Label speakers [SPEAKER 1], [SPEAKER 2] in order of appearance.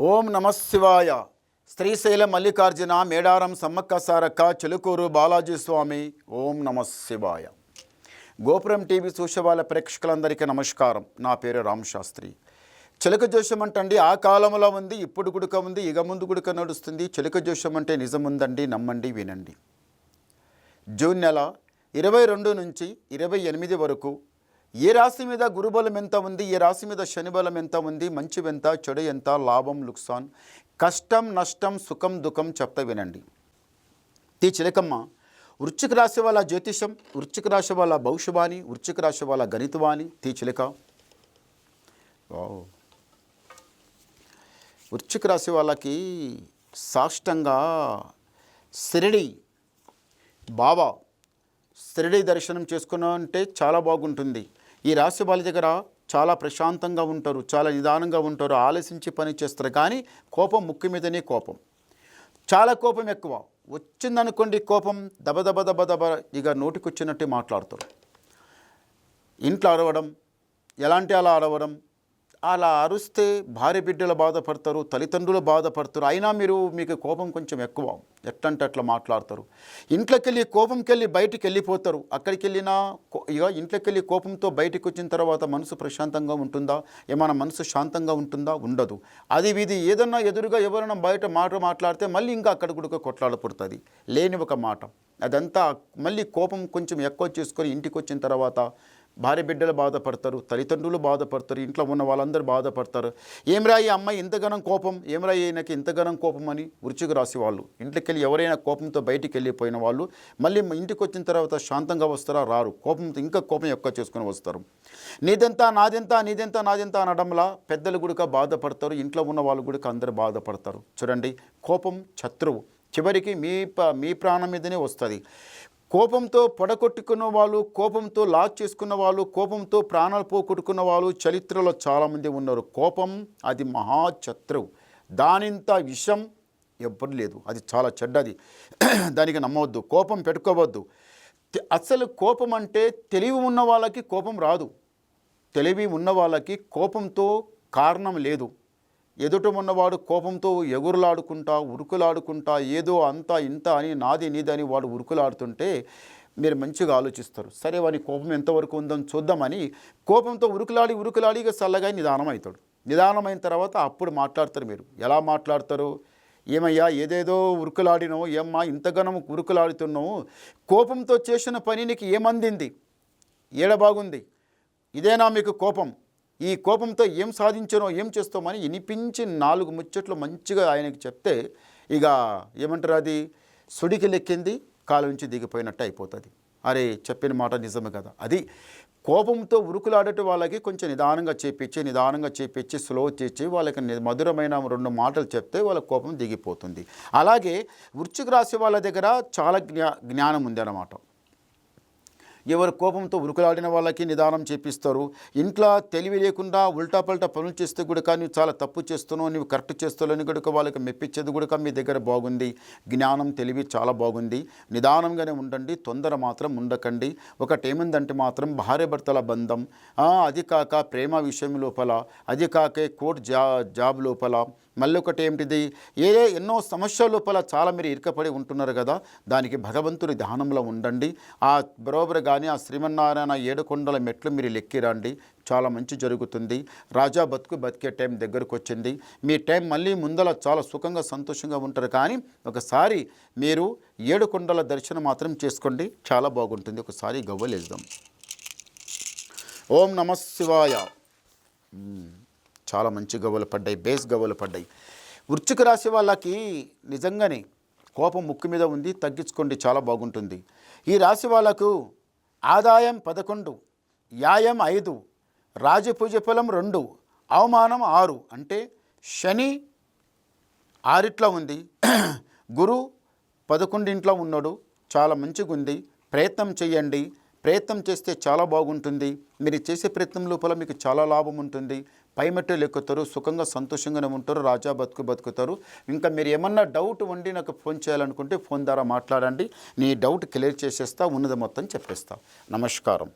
[SPEAKER 1] ఓం నమశివాయ. శ్రీశైల మల్లికార్జున మేడారం సమ్మక్క సారక్క చిలుకూరు బాలాజీ స్వామి. ఓం నమశివాయ. గోపురం టీవీ చూసేవాళ్ళ ప్రేక్షకులందరికీ నమస్కారం. నా పేరు రామ్ శాస్త్రి. చిలక జోషం అంటండి ఆ కాలంలో ఉంది, ఇప్పుడు గుడుక ఉంది, ఇక ముందు గుడుక నడుస్తుంది. చిలక జోషం అంటే నిజముందండి, నమ్మండి, వినండి. జూన్ నెల 22 నుంచి 28 వరకు ఏ రాశి మీద గురుబలం ఎంత ఉంది, ఏ రాశి మీద శనిబలం ఎంత ఉంది, మంచి ఎంత, చెడు ఎంత, లాభం లుక్సాన్, కష్టం నష్టం, సుఖం దుఃఖం చెప్తా వినండి. ఈ చిలకమ్మ వృశ్చిక రాశి వాళ్ళ జ్యోతిషం, వృశ్చిక రాశి వాళ్ళ భవిష్యవాణి, వృశ్చిక రాశి వాళ్ళ గణితవాణి. తీ చిలక వృశ్చిక రాశి వాళ్ళకి సాష్టంగా షిరిడి బాబా షిరిడి దర్శనం చేసుకున్నామంటే చాలా బాగుంటుంది. ఈ రాశి వాళ్ళ దగ్గర చాలా ప్రశాంతంగా ఉంటారు, చాలా నిదానంగా ఉంటారు, ఆలోచించి పని చేస్తారు. కానీ కోపం ముక్కు మీదనే కోపం, చాలా కోపం ఎక్కువ వచ్చిందనుకోండి. కోపం దబ దబ దబ దబ ఇక నోటికొచ్చినట్టే మాట్లాడతారు. ఇంట్లో అరవడం, ఎలాంటి అలా అరవడం, అలా అరుస్తే భార్య బిడ్డలు బాధపడతారు, తల్లిదండ్రులు బాధపడతారు. అయినా మీకు కోపం కొంచెం ఎక్కువ, ఎట్లంటే అట్లా మాట్లాడతారు. ఇంట్లోకి వెళ్ళి కోపంకి వెళ్ళి బయటికి వెళ్ళిపోతారు. అక్కడికి వెళ్ళినా ఇక ఇంట్లోకి వెళ్ళి కోపంతో బయటకు వచ్చిన తర్వాత మనసు ప్రశాంతంగా ఉంటుందా, ఏమైనా మనసు శాంతంగా ఉంటుందా? ఉండదు. అది ఇది ఏదన్నా ఎదురుగా ఎవరైనా బయట మాట మాట్లాడితే మళ్ళీ ఇంకా అక్కడ కూడా కొట్లాడ పుడుతుంది, లేని ఒక మాట. అదంతా మళ్ళీ కోపం కొంచెం ఎక్కువ చేసుకొని ఇంటికి వచ్చిన తర్వాత భార్య బిడ్డలు బాధపడతారు, తల్లిదండ్రులు బాధపడతారు, ఇంట్లో ఉన్న వాళ్ళందరూ బాధపడతారు. ఏమిరా ఈ అమ్మాయి ఇంతగానం కోపం, ఏమిరా ఈయనకి ఇంతగానం కోపం అని. వృశ్చిక రాశి వాళ్ళు ఇంట్లోకి వెళ్ళి ఎవరైనా కోపంతో బయటికి వెళ్ళిపోయిన వాళ్ళు మళ్ళీ ఇంటికి వచ్చిన తర్వాత శాంతంగా వస్తారా? రారు. కోపంతో ఇంకా కోపం ఎక్కువ చేసుకొని వస్తారు. నీదెంత నాదెంత, నీదెంత నాదెంత అనడంలా పెద్దలు కూడా బాధపడతారు, ఇంట్లో ఉన్న వాళ్ళు కూడా అందరూ బాధపడతారు. చూడండి, కోపం శత్రువు, చివరికి మీ ప్రాణం మీదనే వస్తుంది. కోపంతో పొడగొట్టుకున్న వాళ్ళు, కోపంతో లాక్ చేసుకున్న వాళ్ళు, కోపంతో ప్రాణాలు పోగొట్టుకున్న వాళ్ళు చరిత్రలో చాలామంది ఉన్నారు. కోపం అది మహాశత్రువు, దానింత విషం ఎవ్వరు లేదు. అది చాలా చెడ్డది, దానికి నమ్మవద్దు, కోపం పెట్టుకోవద్దు. అసలు కోపం అంటే తెలివి ఉన్న వాళ్ళకి కోపం రాదు. తెలివి ఉన్న వాళ్ళకి కోపంతో కారణం లేదు. ఎదుట ఉన్నవాడు కోపంతో ఎగురులాడుకుంటా ఉరుకులాడుకుంటా ఏదో అంతా ఇంత అని నాది నీదని వాడు ఉరుకులాడుతుంటే మీరు మంచిగా ఆలోచిస్తారు. సరే వాని కోపం ఎంతవరకు ఉందని చూద్దామని కోపంతో ఉరుకులాడి ఇక చల్లగా నిదానం అవుతాడు. నిదానమైన తర్వాత అప్పుడు మాట్లాడతారు. మీరు ఎలా మాట్లాడతారు? ఏమయ్యా ఏదేదో ఉరుకులాడినావు, ఏమ్మా ఇంతగానో ఉరుకులాడుతున్నావు, కోపంతో చేసిన పని నీకు ఏమందింది, ఏడ బాగుంది, ఇదేనా మీకు కోపం? ఈ కోపంతో ఏం సాధించానో ఏం చేస్తామని వినిపించి 4 ముచ్చట్లు మంచిగా ఆయనకి చెప్తే ఇక ఏమంటారు, అది సుడికి లెక్కింది కాలు నుంచి దిగిపోయినట్టు అయిపోతుంది. అరే చెప్పిన మాట నిజమే కదా. అది కోపంతో ఉరుకులాడేట వాళ్ళకి కొంచెం నిదానంగా చేపించి స్లో చేసి వాళ్ళకి మధురమైన 2 మాటలు చెప్తే వాళ్ళ కోపం దిగిపోతుంది. అలాగే వృశ్చిక రాశి వాళ్ళ దగ్గర చాలా జ్ఞానం ఉంది అన్నమాట. ఎవరు కోపంతో ఉరుకులాడిన వాళ్ళకి నిదానం చేపిస్తారు. ఇంట్లో తెలివి లేకుండా ఉల్టా పల్టా పనులు చేస్తే కూడా నువ్వు చాలా తప్పు చేస్తున్నావు, నువ్వు కరెక్ట్ చేస్తున్నావు కూడా వాళ్ళకి మెప్పించేది కూడా మీ దగ్గర బాగుంది. జ్ఞానం తెలివి చాలా బాగుంది. నిదానంగానే ఉండండి, తొందర మాత్రం ఉండకండి. ఒకటి ఏముందంటే మాత్రం భార్య భర్తల బంధం, అది కాక ప్రేమ విషయం లోపల, అది కాక కోర్టు జాబ్ లోపల, మళ్ళీ ఒకటి ఏమిటిది, ఎన్నో సమస్యల లోపల చాలా మీరు ఇరుకపడి ఉంటున్నారు కదా, దానికి భగవంతుడి ధ్యానంలో ఉండండి. ఆ బరోబర్ కానీ ఆ శ్రీమన్నారాయణ 7 కొండల మెట్లు మీరు లెక్కిరండి, చాలా మంచి జరుగుతుంది. రాజా బతికే టైం దగ్గరకు వచ్చింది. మీ టైం మళ్ళీ ముందల చాలా సుఖంగా సంతోషంగా ఉంటారు. కానీ ఒకసారి మీరు 7 కొండల దర్శనం మాత్రం చేసుకోండి, చాలా బాగుంటుంది. ఒకసారి గవ్వలేద్దాం. ఓం నమశివాయ. చాలా మంచి గవ్వలు పడ్డాయి, బేస్ గవ్వలు పడ్డాయి. వృశ్చిక రాశి వాళ్ళకి నిజంగానే కోపం ముక్కు మీద ఉంది, తగ్గించుకోండి, చాలా బాగుంటుంది. ఈ రాశి వాళ్ళకు ఆదాయం 11, వ్యాయం 5, రాజపూజ ఫలం 2, అవమానం 6. అంటే శని 6 ఉంది, గురు 11 ఉన్నాడు. చాలా మంచిగా ఉంది. ప్రయత్నం చేయండి, ప్రయత్నం చేస్తే చాలా బాగుంటుంది. మీరు చేసే ప్రయత్నం లోపల మీకు చాలా లాభం ఉంటుంది. పైమెట్టలు ఎక్కుతారు, సుఖంగా సంతోషంగానే ఉంటారు, రాజా బతుకుతారు. ఇంకా మీరు ఏమన్నా డౌట్ ఉండి నాకు ఫోన్ చేయాలనుకుంటే ఫోన్ ద్వారా మాట్లాడండి, నీ డౌట్ క్లియర్ చేసేస్తా, ఉన్నది మొత్తం చెప్పేస్తా. నమస్కారం.